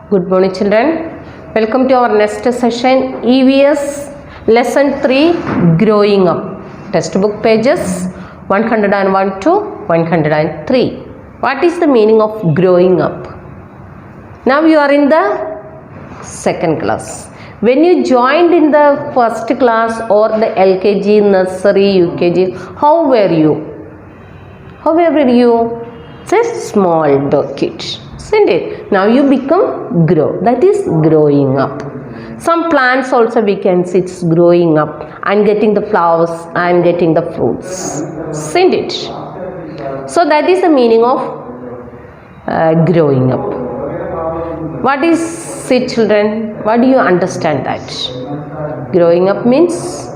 Good morning, children. Welcome to our next session, EVS Lesson 3, Growing Up. Textbook pages 101 to 103. What is the meaning of growing up? Now you are in the second class. When you joined in the first class or the LKG, nursery, UKG, how were you? How were you? It's a small kid. Isn't it? Now you become grow. That is growing up. Some plants also we can see it's growing up and getting the flowers and getting the fruits. Isn't it? So that is the meaning of growing up. What is it, children? What do you understand that? Growing up means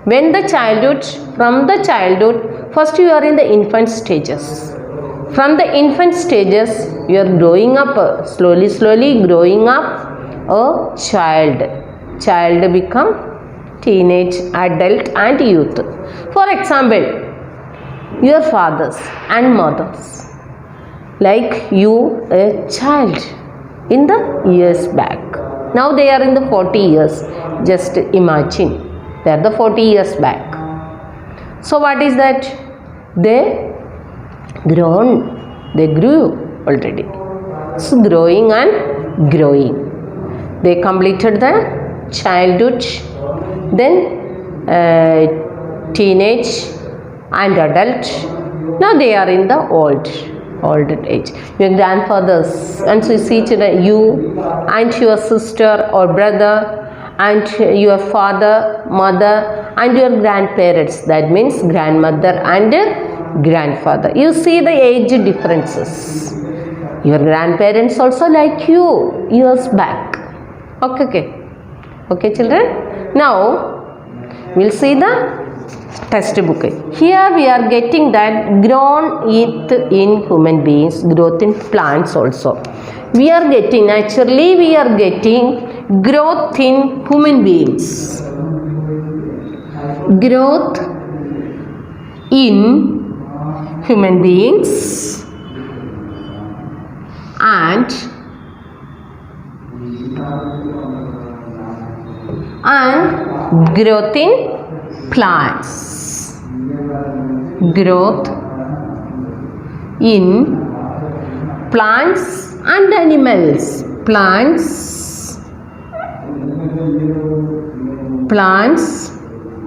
when the childhood, from the childhood, first you are in the infant stages. From the infant stages, you are growing up, slowly growing up a child. Child become teenage, adult and youth. For example, your fathers and mothers, like you, a child in the years back. Now they are in the 40 years. Just imagine, they are the 40 years back. So what is that? They grown, they grew already. So growing and growing. They completed the childhood, then teenage and adult. Now they are in the old age. Your grandfathers, and so you see today you and your sister or brother and your father, mother and your grandparents, that means grandmother and grandfather. You see the age differences. Your grandparents also like you years back. Okay children. Now we'll see the textbook. Here we are getting that grown in human beings, growth in plants also. We are getting, naturally we are getting growth in human beings. Growth in human beings and growth in plants. Growth in plants and animals. Plants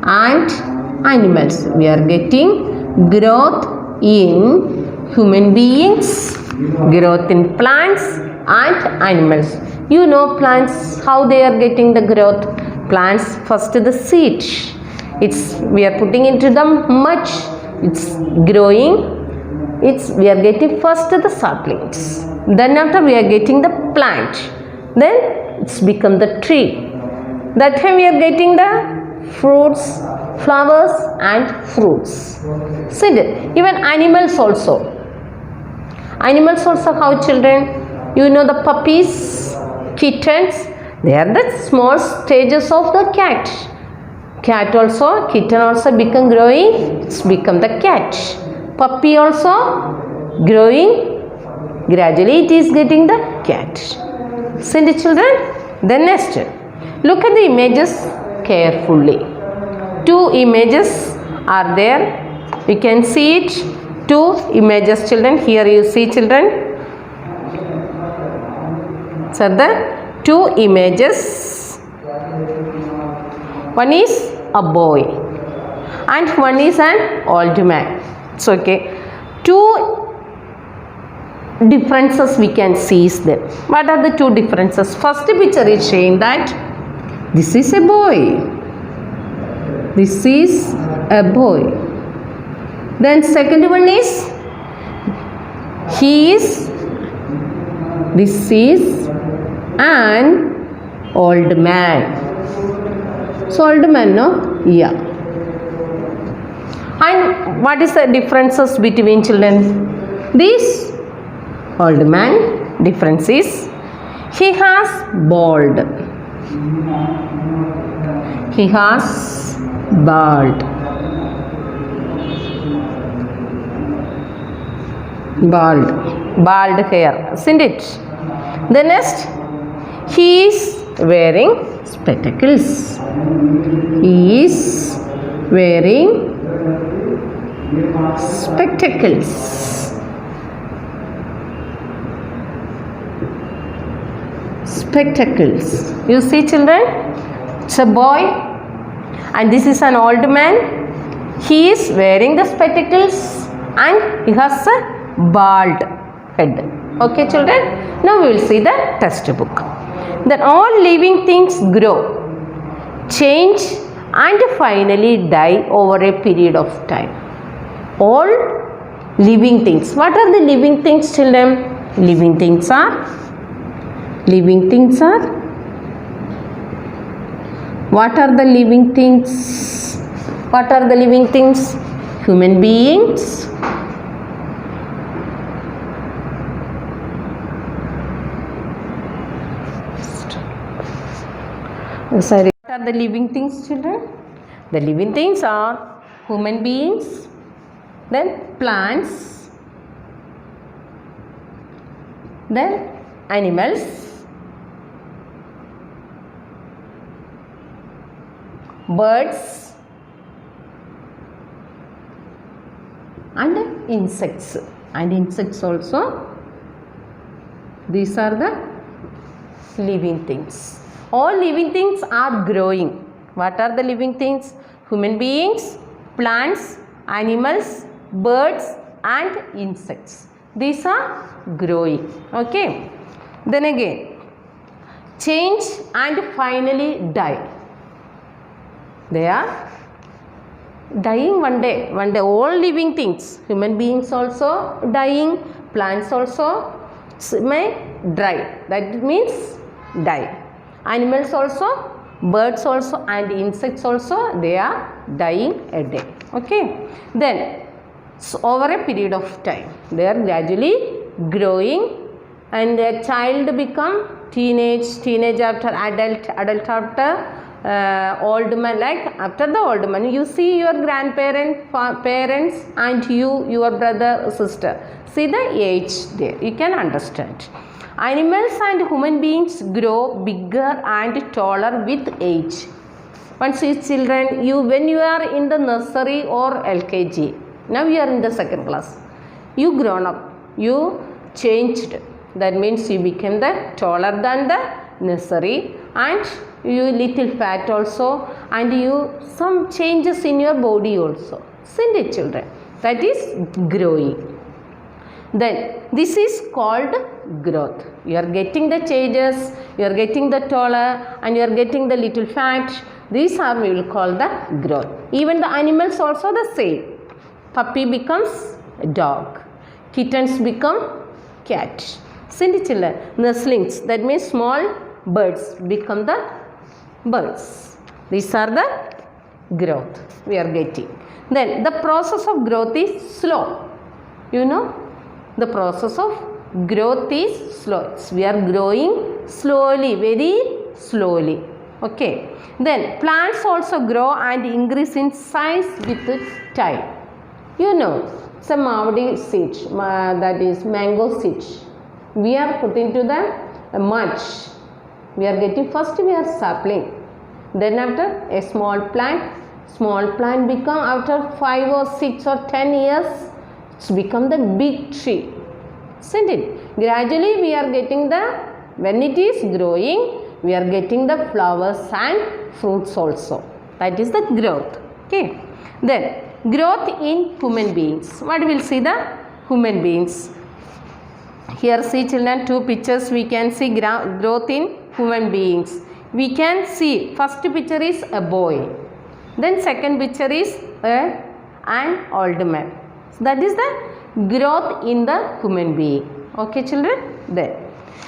and animals. We are getting growth in human beings, growth in plants and animals. You know plants, how they are getting the growth. Plants, first the seed. We are putting into the mulch. It's growing. We are getting first the saplings. Then after we are getting the plant. Then it's become the tree. That time we are getting the fruits, flowers and fruits. See that? Even animals also. Animals also have children. You know the puppies, kittens. They are the small stages of the cat. Kitten also become growing. It's become the cat. Puppy also growing. Gradually it is getting the cat. See the children? Then next, look at the images carefully. Two images are there. You can see it. Two images, children. Here you see, children. So the two images. One is a boy and one is an old man. It's okay. Two differences we can see them. What are the two differences? First picture is saying that this is a boy. This is a boy. Then second one is this is an old man. So old man, no? Yeah. And what is the differences between children? This old man, difference is he has bald. He has bald. Bald hair, isn't it? The next, He is wearing spectacles. He is wearing spectacles. Spectacles. You see, children? It's a boy and this is an old man. He is wearing the spectacles and he has a bald head. Okay, children? Now we will see the textbook. That all living things grow, change and finally die over a period of time. All living things. What are the living things, children? Living things are what are the living things? What are the living things? Human beings, what are the living things, children? The living things are human beings, then plants, then animals, birds and insects. And insects also. These are the living things. All living things are growing. What are the living things? Human beings, plants, animals, birds and insects. These are growing. Okay. Then again, change and finally die. They are dying one day. One day all living things, human beings also dying, plants also may die. That means die. Animals also, birds also and insects also, they are dying a day. Okay. Then so over a period of time they are gradually growing and a child become teenage after adult after old man. Like after the old man you see your parents and your brother sister, see the age there, you can understand. Animals and human beings grow bigger and taller with age. Once you children, when you are in the nursery or LKG, now you are in the second class, you grown up, you changed. That means you became the taller than the nursery and you little fat also and you some changes in your body also. Isn't it, children? That is growing. Then this is called growth. You are getting the changes, you are getting the taller and you are getting the little fat. These are we will call the growth. Even the animals also the same. Puppy becomes a dog. Kittens become cat. Isn't it, children? Nestlings, that means small birds become the birds. These are the growth we are getting. Then the process of growth is slow. You know, the process of growth is slow. We are growing slowly, very slowly. Okay. Then plants also grow and increase in size with time. You know, some mavadi seed, that is mango seed. We are putting to the mulch. We are getting first we are sapling. Then after a small plant become after 5 or 6 or 10 years, it's become the big tree. Isn't it? Gradually we are getting when it is growing, we are getting the flowers and fruits also. That is the growth. Okay. Then growth in human beings. What we will see the human beings. Here see, children, two pictures we can see growth in human beings. We can see first picture is a boy. Then second picture is an old man. So that is the growth in the human being. Okay, children?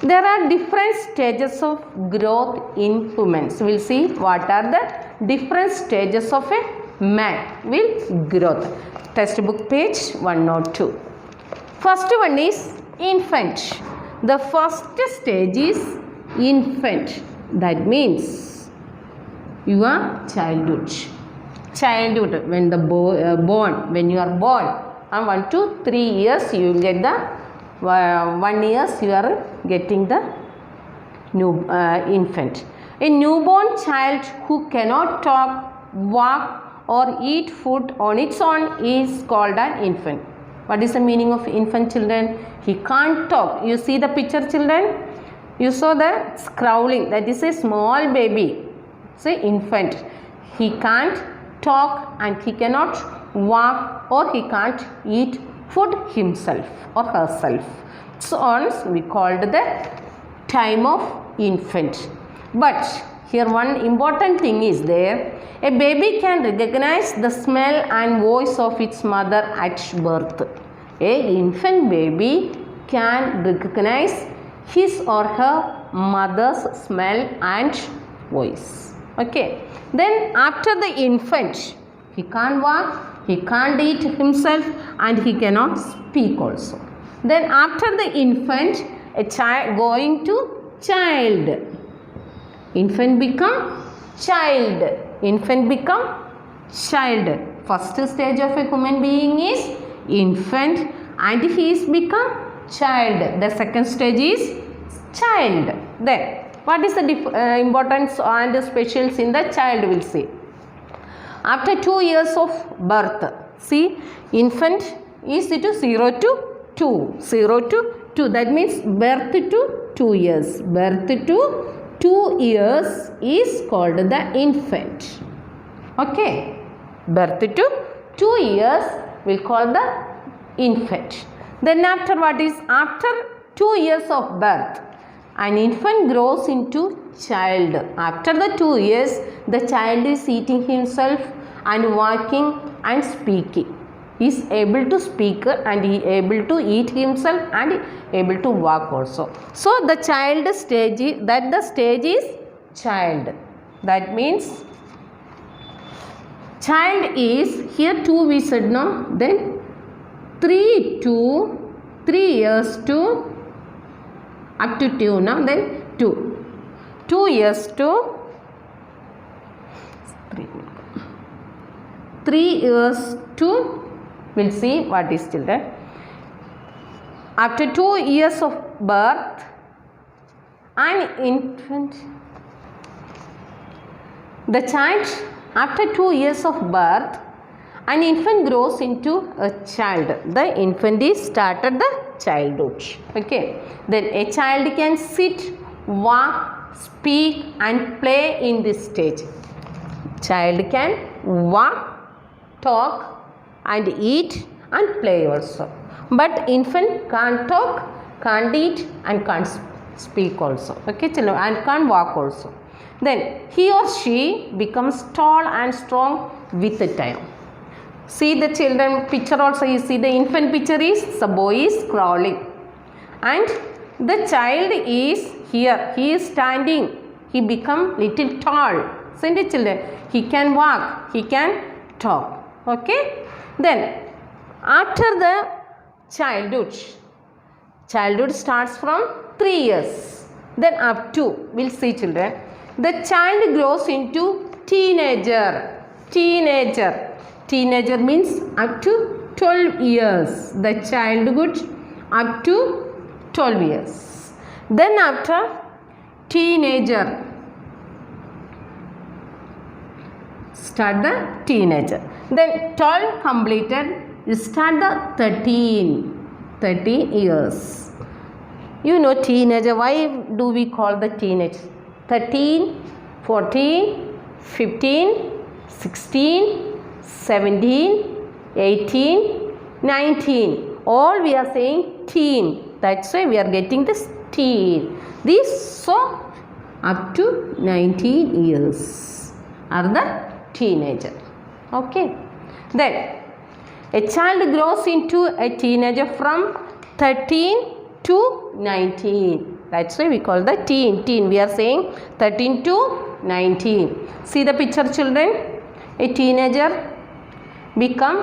There are different stages of growth in humans. We will see what are the different stages of a man will growth. Textbook page 102. First one is infant. The first stage is infant. That means your childhood. Childhood, when the born, when you are born, and 1 to 3 years you will get the 1 years you are getting the infant. A newborn child who cannot talk, walk or eat food on its own is called an infant. What is the meaning of infant, children? He can't talk. You see the picture, children? You saw the scrawling. That is a small baby. It's an infant. He can't talk and he cannot walk or he can't eat food himself or herself. So we called the time of infant. But here one important thing is there. A baby can recognize the smell and voice of its mother at birth. A infant baby can recognize his or her mother's smell and voice. Okay. Then after the infant, he can't walk, he can't eat himself and he cannot speak also. Then after the infant, a child going to child. Infant become child. Infant become child. First stage of a human being is infant and he is become child. The second stage is child. Then what is the importance and specials in the child, we'll see. After 2 years of birth, see, infant is to 0 to 2. 0 to 2. That means birth to 2 years. Birth to 2 years is called the infant. Okay. Birth to 2 years we'll call the infant. Then after what is? After 2 years of birth, an infant grows into child. After the 2 years, the child is eating himself and walking and speaking. He is able to speak and he is able to eat himself and able to walk also. So the child stage is, the stage is child. That means child is, here 2 we said no, then 3 years to up to 2 now, then 2 years to 3 years to, we'll see what is children. After 2 years of birth, an infant, the child, after 2 years of birth, an infant grows into a child. The infant is started the childhood. Okay. Then a child can sit, walk, speak and play in this stage. Child can walk, talk and eat and play also. But infant can't talk, can't eat and can't speak also. Okay, children, and can't walk also. Then he or she becomes tall and strong with the time. See the children picture also, you see the infant picture is, the boy is crawling and the child is here, he is standing, he become little tall. See the children, he can walk, he can talk. Okay. Then after the childhood starts from 3 years, then up to, we'll see children, the child grows into teenager. Teenager means up to 12 years. The childhood up to 12 years. Then after teenager, start the teenager. Then 12 completed, you start the 13 years. You know teenager, why do we call the teenage? 13, 14, 15, 16, 17, 18, 19. All we are saying teen. That's why we are getting this teen. This so up to 19 years are the teenager. Okay. Then a child grows into a teenager from 13 to 19. That's why we call the teen. We are saying 13 to 19. See the picture children. A teenager become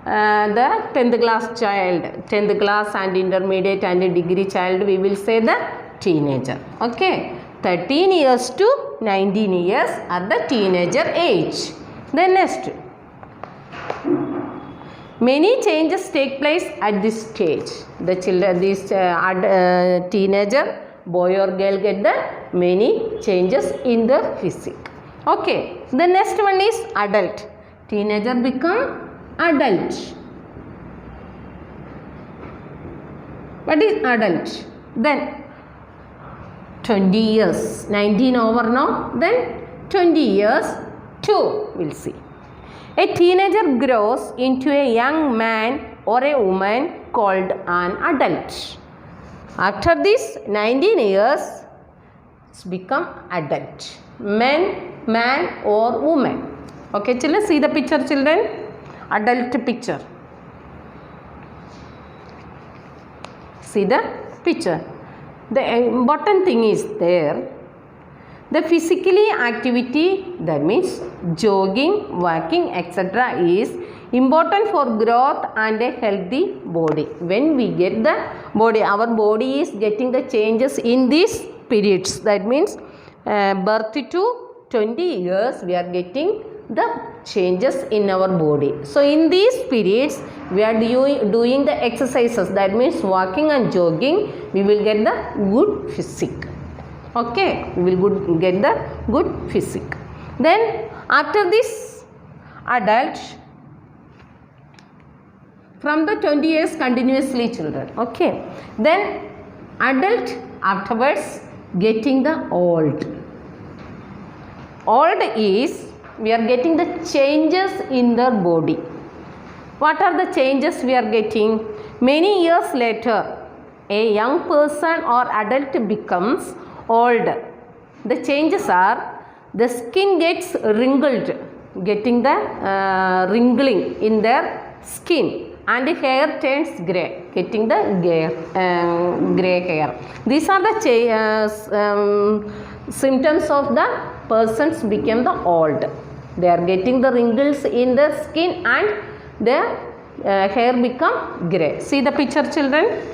the 10th class child. 10th class and intermediate and degree child, we will say the teenager. Okay. 13 years to 19 years are the teenager age. Then next. Many changes take place at this stage. The children, this teenager, boy or girl get the many changes in the physique. Okay, the next one is adult. Teenager become adult. What is adult? Then 20 years, 19 over now, then 20 years, 2 we'll see. A teenager grows into a young man or a woman called an adult. After this 19 years, it's become adult. Man or woman. Okay, children, see the picture, children. Adult picture. See the picture. The important thing is there. The physically activity, that means jogging, walking, etc. is important for growth and a healthy body. When we get the body, our body is getting the changes in these periods. That means birth to 20 years we are getting the changes in our body. So in these periods we are doing the exercises. That means walking and jogging, we will get the good physique. Okay, we will get the good physique. Then after this adult, from the 20 years continuously, children. Okay, then adult, afterwards getting the old. Old is we are getting the changes in their body. What are the changes we are getting? Many years later, a young person or adult becomes old. The changes are the skin gets wrinkled, getting the wrinkling in their skin, and the hair turns grey, getting the grey hair. These are the symptoms of the persons became the old. They are getting the wrinkles in their skin and their hair become grey. See the picture, children.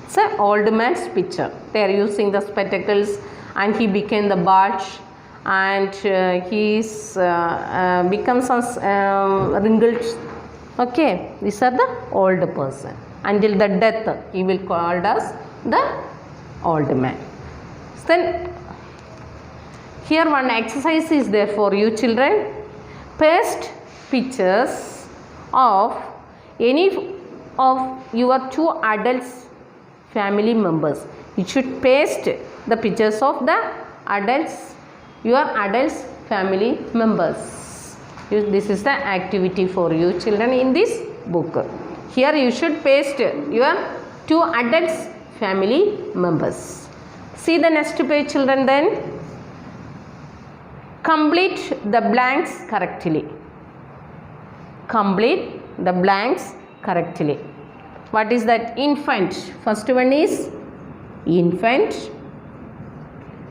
It's an old man's picture. They are using the spectacles and he became the bald and he's become some wrinkles. Okay, these are the old person. Until the death, he will called as the old man. Then here one exercise is there for you, children. Paste pictures of any of your 2 adults family members. You should paste the pictures of the adults, your adults family members. This is the activity for you, children, in this book. Here you should paste your 2 adults family members. See the next page, children. Then complete the blanks correctly. Complete the blanks correctly. What is that? Infant. First one is infant.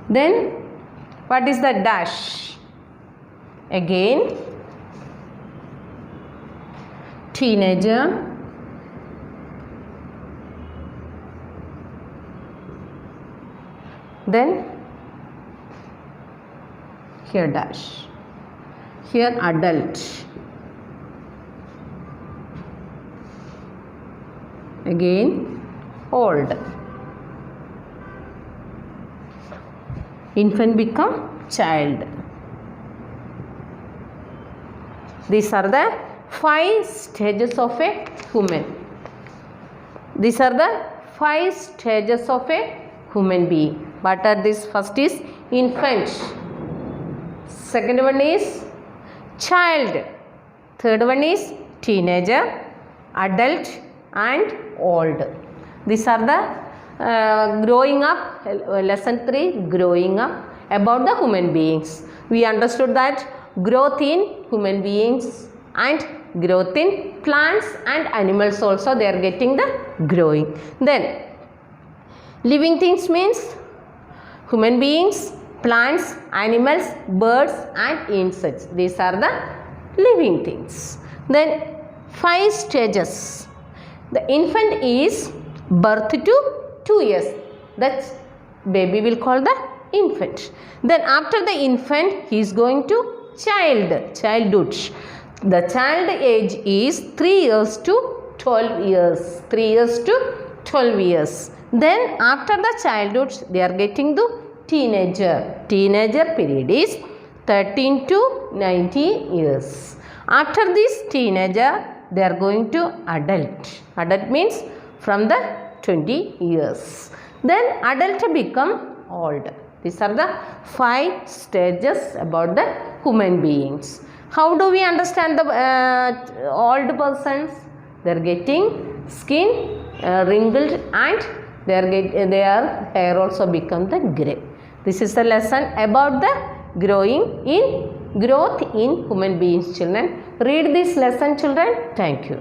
Then what is the dash? Again teenager. Then here dash. Here adult. Again old. Infant become child. These are the 5 stages of a human. These are the 5 stages of a human being. What are these? First is infant. Second one is child. Third one is teenager, adult and old. These are the growing up, lesson 3, growing up, about the human beings. We understood that growth in human beings and growth in plants and animals also, they are getting the growing. Then living things means human beings, plants, animals, birds and insects. These are the living things. Then 5 stages. The infant is birth to 2 years. That's baby will call the infant. Then after the infant, he is going to childhood. The child age is 3 years to 12 years. 3 years to 12 years. Then after the childhood, they are getting the teenager. Teenager period is 13 to 19 years. After this teenager, they are going to adult. Adult means from the 20 years. Then adult become old. These are the 5 stages about the human beings. How do we understand the old persons? They are getting skin wrinkled and their hair also become the grey. This is the lesson about the growth in human beings, children. Read this lesson, children. Thank you.